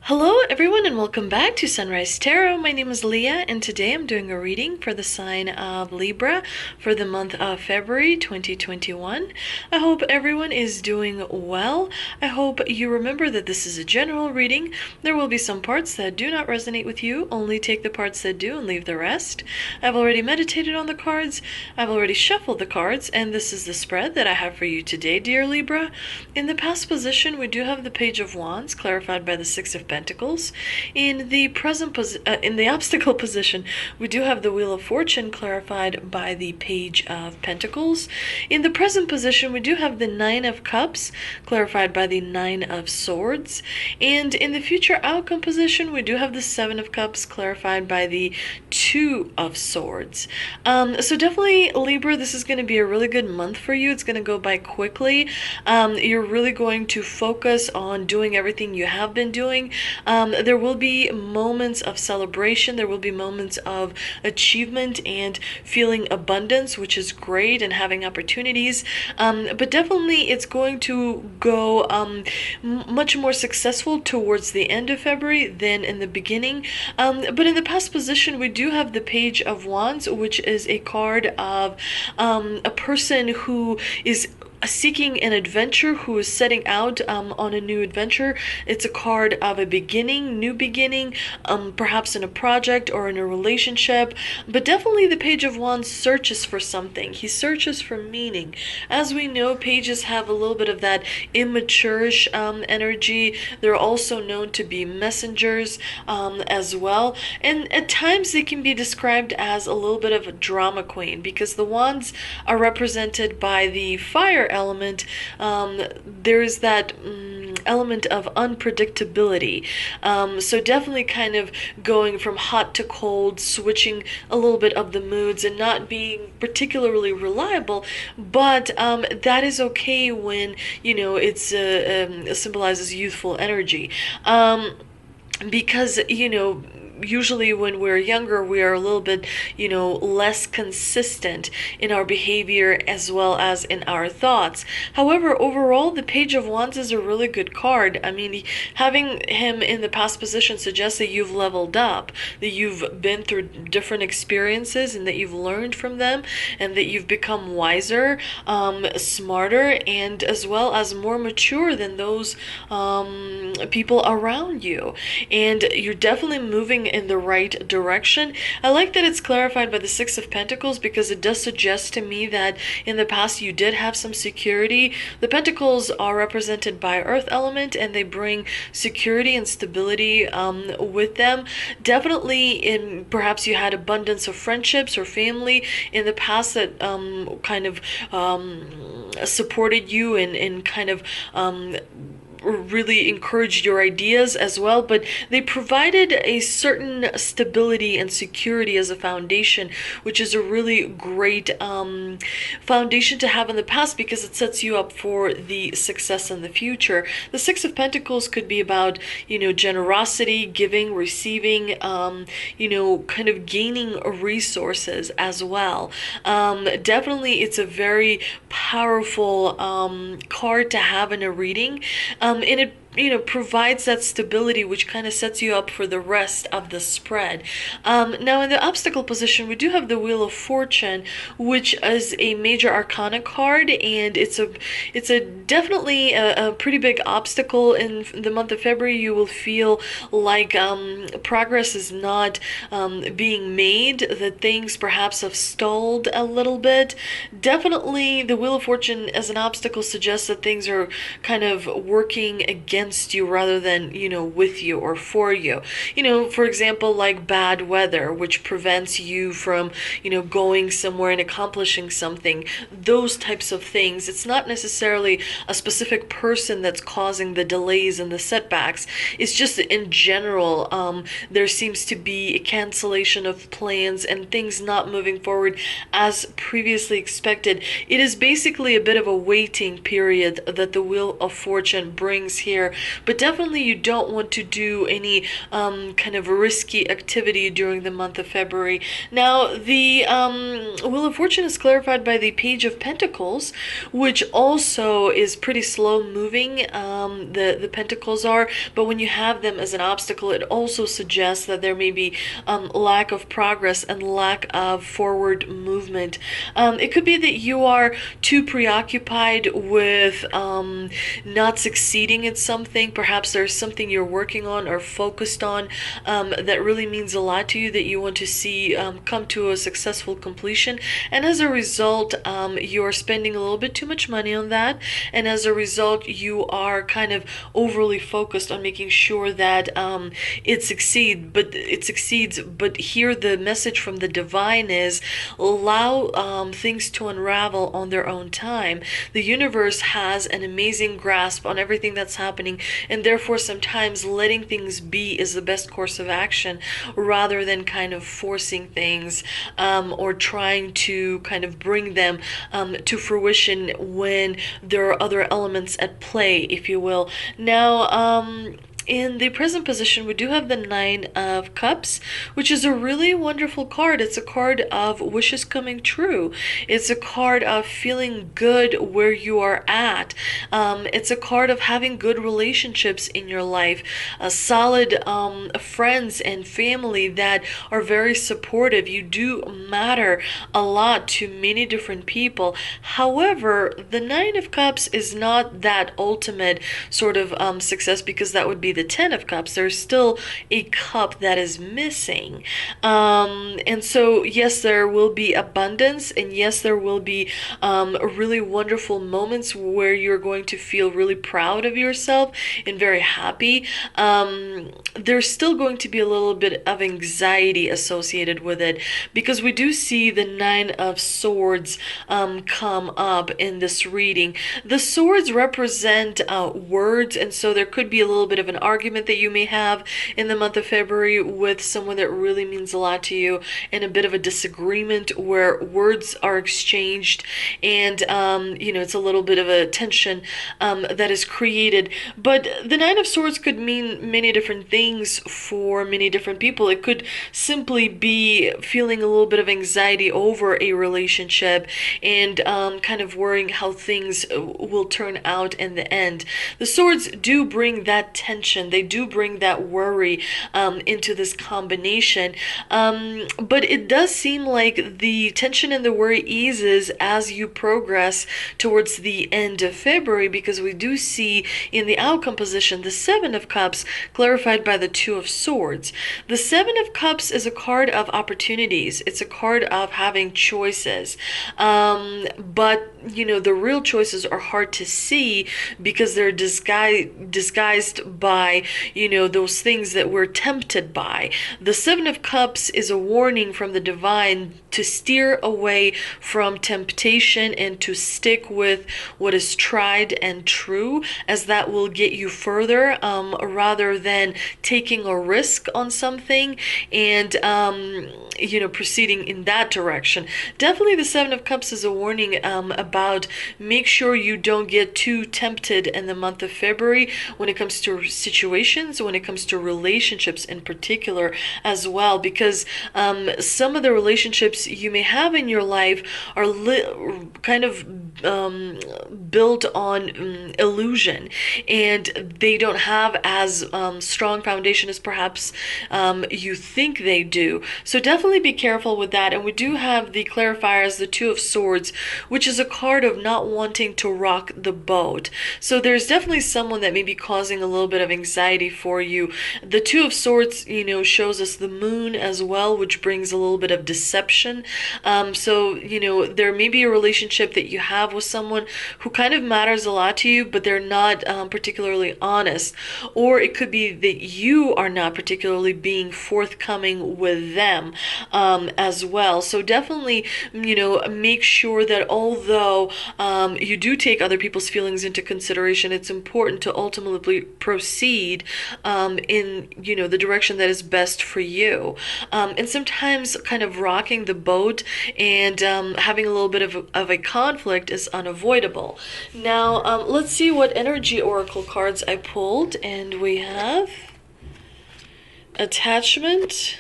Hello everyone and welcome back to Sunrise Tarot. My name is Leah and today I'm doing a reading for the sign of Libra for the month of February 2021. I hope everyone is doing well. I hope you remember that this is a general reading. There will be some parts that do not resonate with you. Only take the parts that do and leave the rest. I've already meditated on the cards. I've already shuffled the cards, and this is the spread that I have for you today, dear Libra. In the past position, we do have the Page of Wands clarified by the Six of Pentacles. In the in the obstacle position, we do have the Wheel of Fortune clarified by the Page of Pentacles. In the present position, we do have the Nine of Cups clarified by the Nine of Swords. And in the future outcome position, we do have the Seven of Cups clarified by the Two of Swords. So definitely, Libra, this is going to be a really good month for you. It's going to go by quickly. You're really going to focus on doing everything you have been doing. There will be moments of celebration. There will be moments of achievement and feeling abundance, which is great, and having opportunities. But definitely it's going to go much more successful towards the end of February than in the beginning. But in the past position, we do have the Page of Wands, which is a card of a person who is seeking an adventure, who is setting out on a new adventure. It's a card of a beginning, new beginning, perhaps in a project or in a relationship. But definitely the Page of Wands searches for something. He searches for meaning. As we know, pages have a little bit of that immature-ish energy. They're also known to be messengers as well. And at times they can be described as a little bit of a drama queen, because the wands are represented by the fire element. There is that element of unpredictability. So definitely kind of going from hot to cold, switching a little bit of the moods and not being particularly reliable. But that is okay when, you know, it's symbolizes youthful energy. Because, you know, usually when we're younger, we are a little bit, you know, less consistent in our behavior as well as in our thoughts. However, overall, the Page of Wands is a really good card. I mean, having him in the past position suggests that you've leveled up, that you've been through different experiences and that you've learned from them, and that you've become wiser, smarter, and as well as more mature than those people around you. And you're definitely moving in the right direction. I like that it's clarified by the Six of Pentacles, because it does suggest to me that in the past you did have some security. The Pentacles are represented by Earth element, and they bring security and stability with them. Definitely, perhaps you had abundance of friendships or family in the past that kind of supported you and kind of really encouraged your ideas as well, but they provided a certain stability and security as a foundation, which is a really great foundation to have in the past, because it sets you up for the success in the future. The Six of Pentacles could be about, you know, generosity, giving, receiving, you know, kind of gaining resources as well. Definitely it's a very powerful card to have in a reading. And it, you know, provides that stability which kind of sets you up for the rest of the spread. Now in the obstacle position, we do have the Wheel of Fortune, which is a major arcana card, and it's a definitely a pretty big obstacle in the month of February. You will feel like progress is not being made, that things perhaps have stalled a little bit. Definitely the Wheel of Fortune as an obstacle suggests that things are kind of working against you rather than, you know, with you or for you. You know, for example, like bad weather, which prevents you from, you know, going somewhere and accomplishing something. Those types of things. It's not necessarily a specific person that's causing the delays and the setbacks. It's just in general, there seems to be a cancellation of plans and things not moving forward as previously expected. It is basically a bit of a waiting period that the Wheel of Fortune brings here but definitely you don't want to do any kind of risky activity during the month of February. Now, the Wheel of Fortune is clarified by the Page of Pentacles, which also is pretty slow moving. The Pentacles are, but when you have them as an obstacle, it also suggests that there may be lack of progress and lack of forward movement. It could be that you are too preoccupied with not succeeding at something. Perhaps there's something you're working on or focused on that really means a lot to you, that you want to see come to a successful completion. And as a result, you're spending a little bit too much money on that. And as a result, you are kind of overly focused on making sure that it succeeds. But here the message from the divine is allow things to unravel on their own time. The universe has an amazing grasp on everything that's happening, and therefore sometimes letting things be is the best course of action, rather than kind of forcing things or trying to kind of bring them to fruition when there are other elements at play, if you will. Now, in the present position, we do have the Nine of Cups, which is a really wonderful card. It's a card of wishes coming true. It's a card of feeling good where you are at. It's a card of having good relationships in your life, solid friends and family that are very supportive. You do matter a lot to many different people. However, the Nine of Cups is not that ultimate sort of success, because that would be the Ten of Cups. There's still a cup that is missing. And so, yes, there will be abundance, and yes, there will be really wonderful moments where you're going to feel really proud of yourself and very happy. There's still going to be a little bit of anxiety associated with it, because we do see the Nine of Swords come up in this reading. The swords represent words, and so there could be a little bit of an argument that you may have in the month of February with someone that really means a lot to you, and a bit of a disagreement where words are exchanged, and it's a little bit of a tension that is created. But the Nine of Swords could mean many different things for many different people. It could simply be feeling a little bit of anxiety over a relationship and kind of worrying how things will turn out in the end. The swords do bring that tension. They do bring that worry into this combination. But it does seem like the tension and the worry eases as you progress towards the end of February, because we do see in the outcome position the Seven of Cups clarified by the Two of Swords. The Seven of Cups is a card of opportunities. It's a card of having choices. But the real choices are hard to see because they're disguised by those things that we're tempted by. The Seven of Cups is a warning from the divine to steer away from temptation and to stick with what is tried and true, as that will get you further, rather than taking a risk on something and proceeding in that direction. Definitely the Seven of Cups is a warning about make sure you don't get too tempted in the month of February when it comes to situations, when it comes to relationships in particular as well, because some of the relationships you may have in your life are kind of built on illusion, and they don't have as strong foundation as perhaps you think they do. So definitely be careful with that. And we do have the clarifier as the Two of Swords, which is a card of not wanting to rock the boat. So there's definitely someone that may be causing a little bit of anxiety for you. The Two of Swords, shows us the moon as well, which brings a little bit of deception. So there may be a relationship that you have with someone who kind of matters a lot to you, but they're not particularly honest. Or it could be that you are not particularly being forthcoming with them as well. So definitely, make sure that although you do take other people's feelings into consideration, it's important to ultimately proceed in the direction that is best for you. And sometimes kind of rocking the boat, and having a little bit of a conflict is unavoidable. Now, let's see what energy oracle cards I pulled, and we have attachment,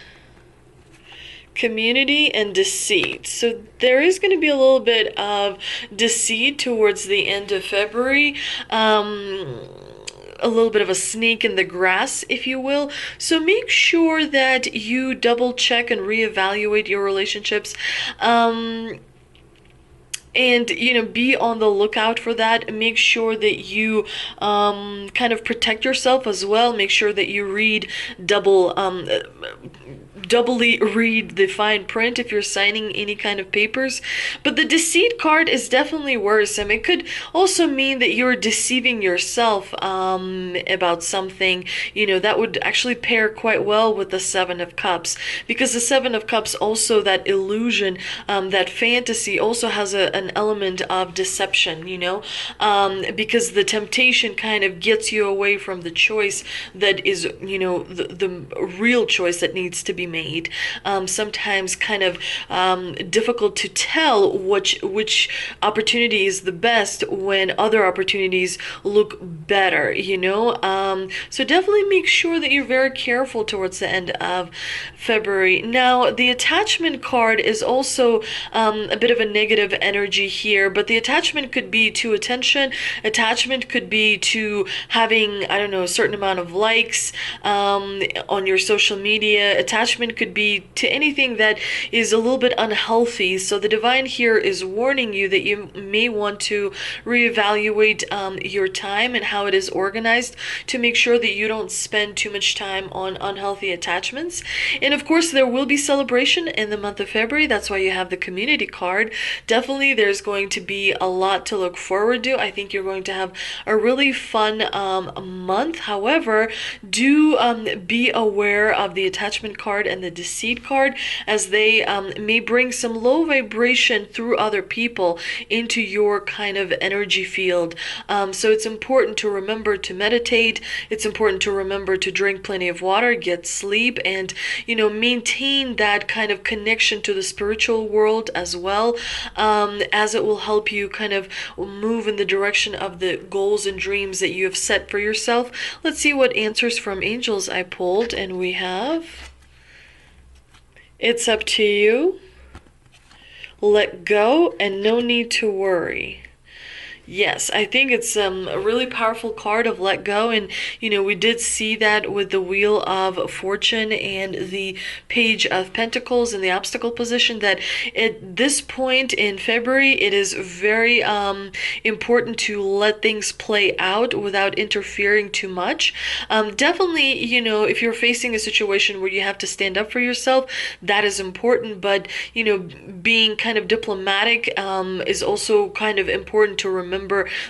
community, and deceit. So there is going to be a little bit of deceit towards the end of February. A little bit of a snake in the grass, if you will. So make sure that you double check and reevaluate your relationships. And be on the lookout for that. Make sure that you kind of protect yourself as well. Make sure that you read doubly read the fine print if you're signing any kind of papers. But the deceit card is definitely worse. It could also mean that you're deceiving yourself about something. That would actually pair quite well with the Seven of Cups, because the Seven of Cups, also that illusion, that fantasy, also has an element of deception, because the temptation kind of gets you away from the choice that is, the real choice that needs to be made. Sometimes kind of difficult to tell which opportunity is the best when other opportunities look better, so definitely make sure that you're very careful towards the end of February. Now, the attachment card is also a bit of a negative energy here, but the attachment could be to attention. Attachment could be to having, I don't know, a certain amount of likes on your social media. Attachment could be to anything that is a little bit unhealthy. So the divine here is warning you that you may want to reevaluate your time and how it is organized, to make sure that you don't spend too much time on unhealthy attachments. And of course, there will be celebration in the month of February. That's why you have the community card. Definitely there's going to be a lot to look forward to. I think you're going to have a really fun month. However, do be aware of the attachment card and the deceit card, as they may bring some low vibration through other people into your kind of energy field. So it's important to remember to meditate. It's important to remember to drink plenty of water, get sleep, and maintain that kind of connection to the spiritual world as well, as it will help you kind of move in the direction of the goals and dreams that you have set for yourself. Let's see what answers from angels I pulled, and we have it's up to you, let go, and no need to worry. Yes, I think it's a really powerful card of let go, and we did see that with the Wheel of Fortune and the Page of Pentacles in the obstacle position, that at this point in February it is very important to let things play out without interfering too much. Definitely, if you're facing a situation where you have to stand up for yourself, that is important, but being kind of diplomatic is also kind of important to remember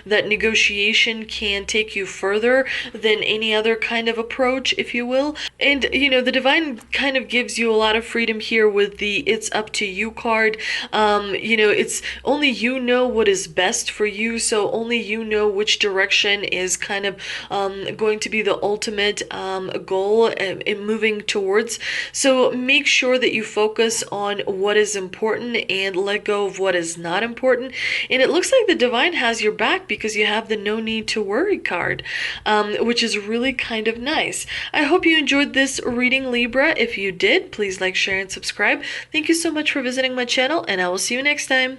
that negotiation can take you further than any other kind of approach, if you will. And the divine kind of gives you a lot of freedom here with the it's up to you card. It's only you know what is best for you, so only you know which direction is kind of going to be the ultimate goal in moving towards. So make sure that you focus on what is important and let go of what is not important. And it looks like the divine has your back, because you have the no need to worry card, which is really kind of nice. I hope you enjoyed this reading, Libra. If you did, please like, share, and subscribe. Thank you so much for visiting my channel, and I will see you next time.